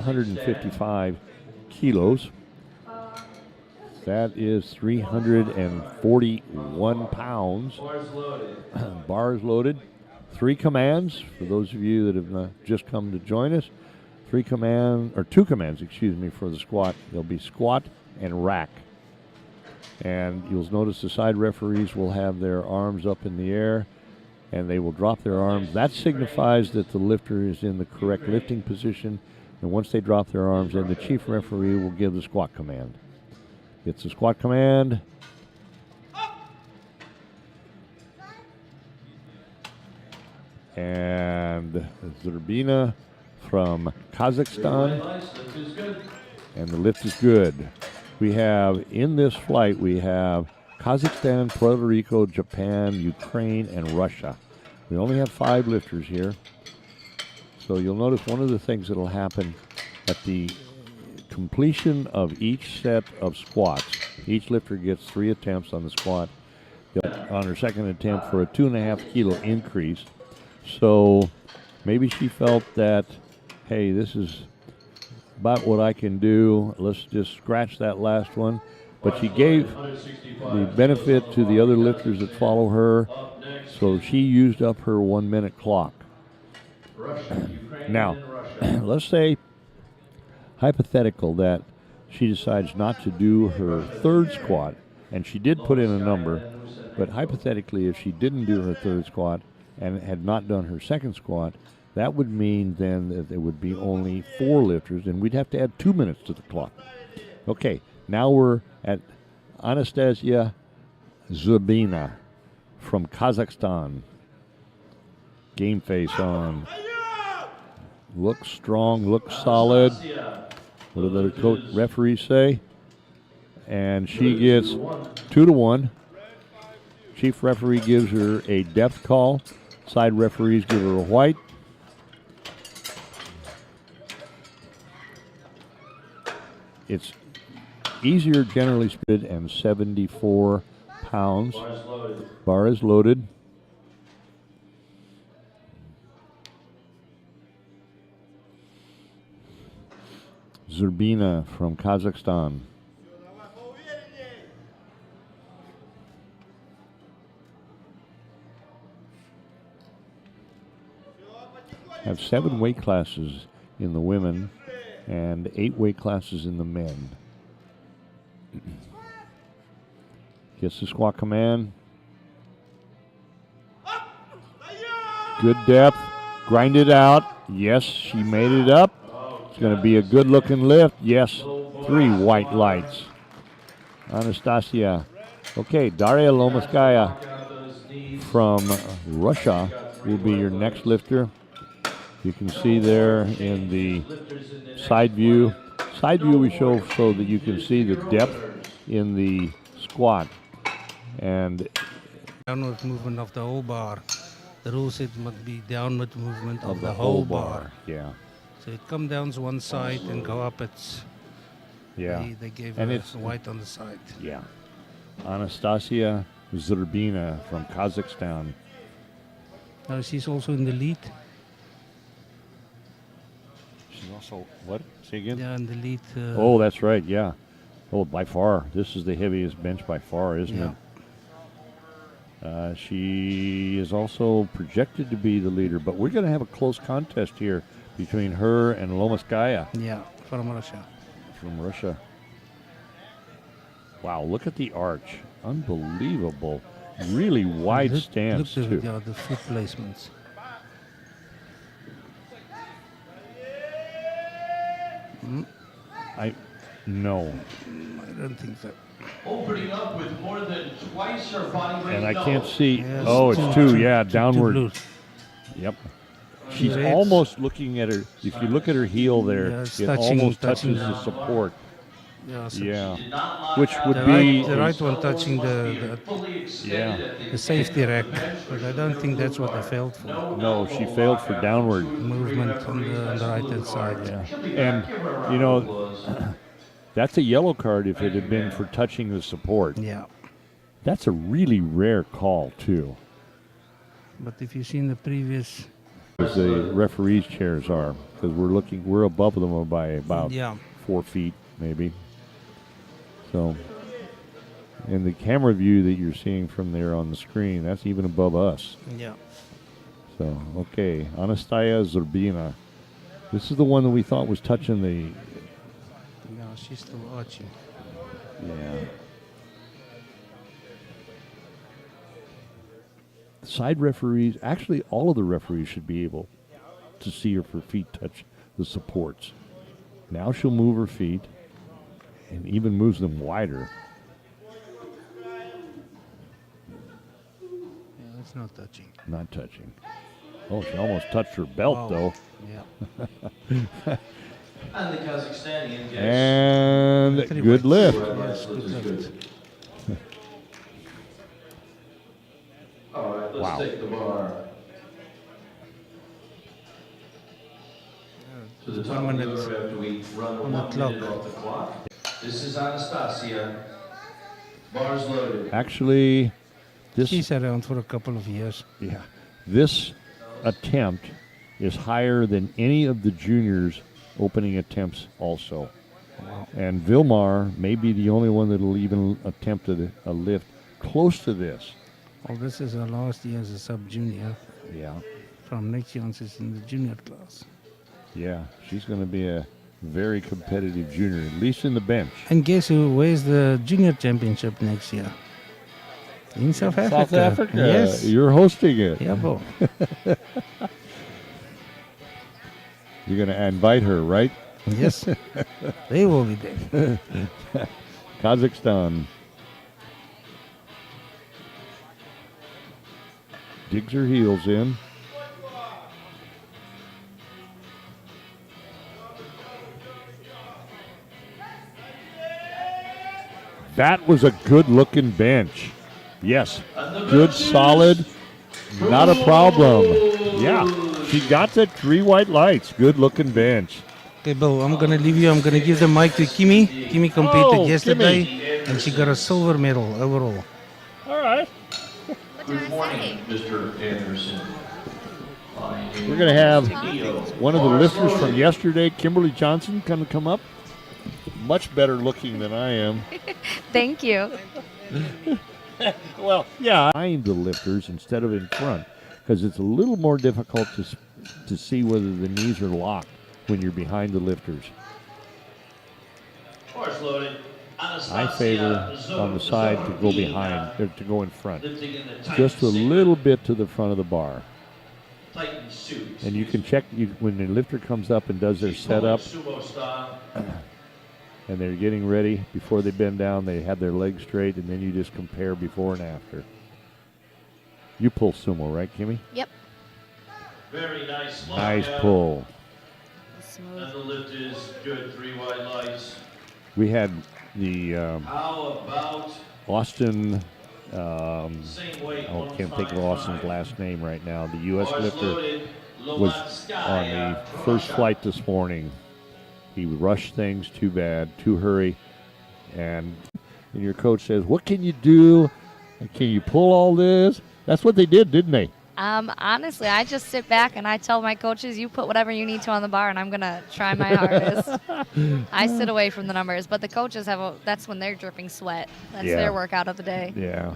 155 kilos. That is 341 pounds. Bars loaded. 3 commands for those of you that have just come to join us. 2 commands, excuse me, for the squat. There'll be squat and rack. And you'll notice the side referees will have their arms up in the air, and they will drop their arms. That signifies that the lifter is in the correct lifting position. And once they drop their arms, then the chief referee will give the squat command. It's the squat command. And Zhurbina from Kazakhstan. And the lift is good. We have, in this flight, we have Kazakhstan, Puerto Rico, Japan, Ukraine, and Russia. We only have 5 lifters here. So you'll notice one of the things that will happen at the completion of each set of squats, each lifter gets 3 attempts on the squat. On her second attempt for a 2.5 kilo increase. So maybe she felt that, hey, this is about what I can do. Let's just scratch that last one. But she gave the benefit to the other lifters that follow her, so she used up her 1-minute clock. Now, let's say, hypothetical, that she decides not to do her 3rd squat, and she did put in a number, but hypothetically, if she didn't do her 3rd squat and had not done her 2nd squat, that would mean then that there would be only 4 lifters, and we'd have to add 2 minutes to the clock. Okay, now we're at Anastasiya Zhurbina from Kazakhstan. Game face on. Looks strong, looks solid. What do the referees say? And she gets 2-1. Chief referee gives her a depth call. Side referees give her a white. It's easier generally speaking, and 74 pounds. Bar is loaded. Zhurbina from Kazakhstan. Have 7 weight classes in the women and 8 weight classes in the men. Gets the squat command. Good depth. Grind it out. Yes, she made it up. It's going to be a good looking lift. Yes, 3 white lights. Anastasiya. Okay, Daria Lomoskaya from Russia will be your next lifter. You can see there in the side view. Side view we show so that you can see the depth in the squat. And downward movement of the whole bar. The rule said it must be downward movement of the whole bar. Yeah. So it come down to one side and go up. It's They gave her white on the side. Yeah. Anastasiya Zhurbina from Kazakhstan. Now she's also in the lead. She's also, what? Say again? Yeah, in the lead. Oh, that's right, yeah. Oh, by far. This is the heaviest bench by far, isn't it? She is also projected to be the leader, but we're going to have a close contest here between her and Lomoskaya. Yeah, from Russia. From Russia. Wow, look at the arch. Unbelievable. Really wide stance, too. Yeah, the foot placements. No. I don't think so. Opening up with more than twice her body weight. And I can't see. Yes, Oh, it's two. Yeah, downward. Yep. She's almost looking at her. If you look at her heel there, yes, it almost touches the support. Yeah. So yeah. Which would be the right one touching the safety rack, but I don't think that's what I failed for. No, she failed for downward movement on the right hand side. Yeah. And you know, that's a yellow card if it had been for touching the support. Yeah. That's a really rare call too. But if you've seen the previous as the referees' chairs are, because we're above them by about 4 feet, maybe. So, and the camera view that you're seeing from there on the screen, that's even above us. Yeah. So, okay, Anastasiya Zhurbina. This is the one that we thought was touching the... No, she's still watching. Yeah. Side referees, actually all of the referees should be able to see if her feet touch the supports. Now she'll move her feet and even moves them wider. Yeah, that's not touching. Not touching. Oh, she almost touched her belt, though. Yeah. And the Kazakhstanian gets And good lift. Yes, good lift. All right, let's Wow. take the bar to the top of the 1 minute order after we run on the 1 clock. minute off the clock. This is Anastasiya. Bars loaded. Actually, this She's around for a couple of years. yeah, this attempt is higher than any of the juniors' opening attempts also. Wow. And Vilmar may be the only one that'll even attempt a lift close to this. Well, this is her last year as a sub-junior. Yeah. From next year on, she's in the junior class. Yeah, she's going to be a very competitive junior, at least in the bench. And guess who wears the junior championship next year? In South Africa. South Africa. Yes. You're hosting it. Yeah, bro. You're going to invite her, right? Yes. They will be there. Kazakhstan. Digs her heels in. That was a good-looking bench. Yes, good, solid, not a problem. Yeah, she got the 3 white lights. Good-looking bench. Okay, Bill, I'm going to leave you. I'm going to give the mic to Kimi. Kimi competed yesterday, Kimmy. and she got a silver medal overall. All right. Good morning, Mr. Anderson. We're going to have one of the lifters from yesterday, Kimberly Johnson, come up. Much better looking than I am. Thank you. Well, yeah, behind the lifters instead of in front, because it's a little more difficult to see whether the knees are locked when you're behind the lifters. Horse loaded. I favor on the side to go behind, or to go in front, Lifting in the Titan just a suit. little bit to the front of the bar. Titan suit. And you can check when the lifter comes up and does their She's pulling setup, Sumo style. and they're getting ready. Before they bend down, they have their legs straight, and then you just compare before and after. You pull sumo, right, Kimmy? Yep. Very nice. Nice lockout. pull. Smooth. And the lift is good. 3 white lights. We had the How about Austin, same weight? I can't think of Austin's last name right now. The U.S. Horse lifter loaded. was on the first flight this morning. He rushed things too bad, too hurry, and your coach says, "What can you do? Can you pull all this?" That's what they did, didn't they? Honestly, I just sit back and I tell my coaches, you put whatever you need to on the bar, and I'm going to try my hardest. I sit away from the numbers, but the coaches that's when they're dripping sweat. That's Yeah. their workout of the day. Yeah.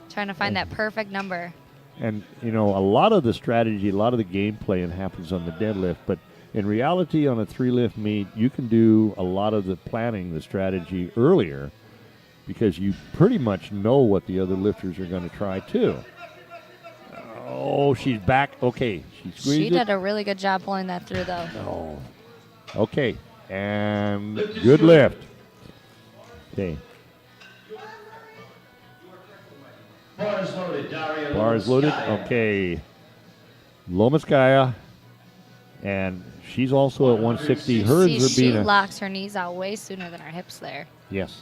Trying to find that perfect number. And, a lot of the strategy, a lot of the game playing happens on the deadlift, but in reality, on a 3-lift meet, you can do a lot of the planning, the strategy earlier, because you pretty much know what the other lifters are going to try too. Oh, she's back. Okay, she squeezed She it. did a really good job pulling that through, though. Oh. Okay, and good lift. Okay, Bars loaded. Daria bars loaded. Lomoskaya. Okay, Lomoskaya, and she's also at 160. Her and See, she Zhurbina. locks her knees out way sooner than her hips there. Yes.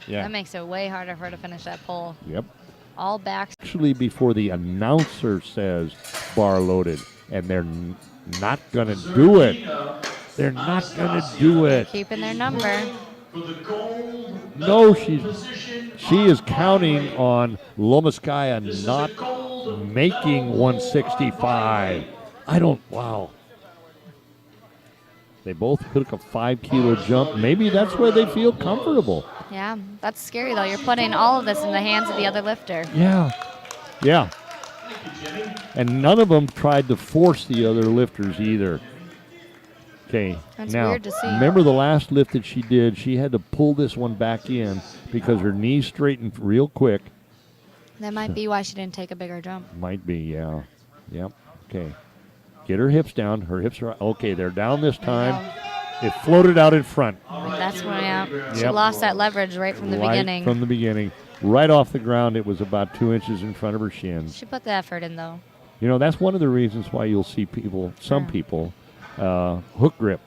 Yeah. That makes it way harder for her to finish that pull. Yep. All backs. Actually, before the announcer says bar loaded, and they're not going to do it. They're not going to do it. Keeping their number. For the gold No, position she is counting on Lomoskaya not making 165. Wow. They both took a 5-kilo jump. Maybe that's where they feel comfortable. Yeah, that's scary though. You're putting all of this in the hands of the other lifter. Yeah. Yeah. And none of them tried to force the other lifters either. Okay. That's now, weird to see. remember the last lift that she did, she had to pull this one back in because her knees straightened real quick. That might be why she didn't take a bigger jump. Might be, yeah. Yep. Okay. Get her hips down. Her hips are okay. They're down this time. It floated out in front. That's when she Yep. lost that leverage right from the Right beginning. from the beginning. Right off the ground, it was about 2 inches in front of her shins. She put the effort in though. You know, that's one of the reasons why you'll see people, some people, hook grip